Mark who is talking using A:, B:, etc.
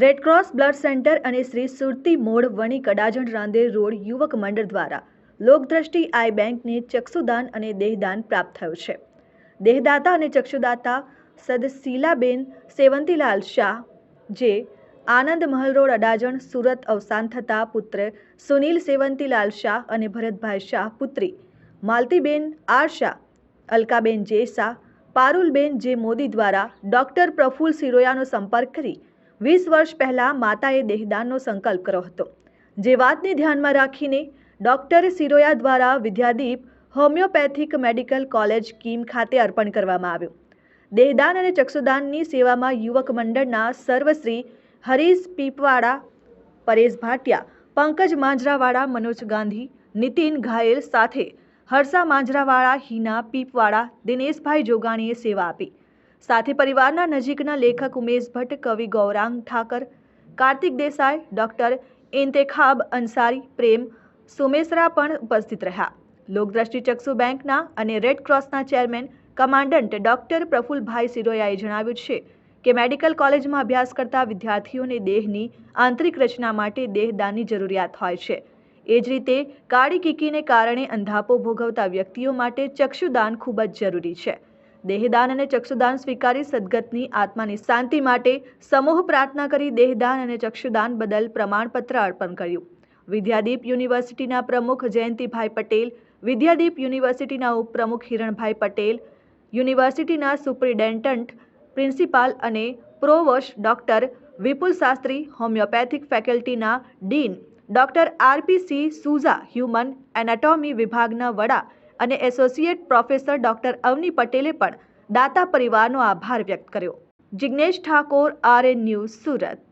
A: Red Cross blood centre અને શ્રી સુરતી mode વણી કડાજણ Rander road યુવક મંડળ દ્વારા લોકદ્રષ્ટિ આઈ બેંકને ચક્ષુદાન અને દેહદાન પ્રાપ્ત થયું છે. દેહદાતા અને ચક્ષુદાતા સદશીલાબેન સેવંતીલાલ શાહ, જે આનંદ મહલ રોડ અડાજણ સુરત અવસાન થતા પુત્ર સુનિલ સેવંતીલાલ શાહ અને ભરતભાઈ શાહ, પુત્રી માલતીબેન આર શાહ, અલકાબેન જે શાહ, પારુલબેન જે મોદી દ્વારા ડોક્ટર પ્રફુલ સિરોયાનો સંપર્ક કરી 20 વર્ષ પહેલા માતાએ દેહદાનનો સંકલ્પ કર્યો હતો. જે વાતને ધ્યાનમાં રાખીને ડોક્ટર સિરોયા દ્વારા Vidyadeep homeopathic medical college Kim ખાતે અર્પણ કરવામાં આવ્યું. દેહદાન અને ચક્ષુદાનની સેવામાં યુવક મંડળના સર્વશ્રી હરીશ પીપવાડા, પરેશ ભાટિયા, પંકજ માંજરાવાળા, મનોજ ગાંધી, નીતિન ઘાયલ સાથે હર્ષા માંજરાવાળા, હિના પીપવાડા, દિનેશભાઈ જોગાણીએ સેવા આપી. સાથે પરિવારના નજીકના લેખક ઉમેશ ભટ્ટ, કવિ ગૌરાંગ ઠાકર, કાર્તિક દેસાઈ, ડોક્ટર ઇન્તેખાબ અંસારી, પ્રેમ સુમેસરા પણ ઉપસ્થિત રહ્યા. લોકદ્રષ્ટિ ચક્ષુ બેંકના અને રેડ ક્રોસના ચેરમેન કમાન્ડન્ટ ડોક્ટર પ્રફુલભાઈ સિરોયાએ જણાવ્યું છે કે મેડિકલ કોલેજમાં અભ્યાસ કરતા વિદ્યાર્થીઓને દેહની આંતરિક રચના માટે દેહદાનની જરૂરિયાત હોય છે. એ જ રીતે કાળી કીકીને કારણે અંધાપો ભોગવતા વ્યક્તિઓ માટે ચક્ષુદાન ખૂબ જ જરૂરી છે. દેહદાન અને ચક્ષુદાન સ્વીકારી સદગતની આત્માની શાંતિ માટે સમૂહ પ્રાર્થના કરી દેહદાન અને ચક્ષુદાન બદલ પ્રમાણપત્ર અર્પણ કર્યું. વિદ્યાદીપ યુનિવર્સિટીના પ્રમુખ જયંતિભાઈ પટેલ, વિદ્યાદીપ યુનિવર્સિટીના ઉપપ્રમુખ હિરણભાઈ પટેલ, યુનિવર્સિટીના સુપ્રિન્ટેન્ડન્ટ પ્રિન્સિપાલ અને provost doctor Vipul Shastri, homeopathic ફેકલ્ટીના dean doctor RPC Suza, human anatomy વિભાગના વડા અને એસોસિએટ પ્રોફેસર ડોક્ટર અવની પટેલે પણ દાતા પરિવારનો આભાર વ્યક્ત કર્યો. Jignesh Thakor, RN news, Surat.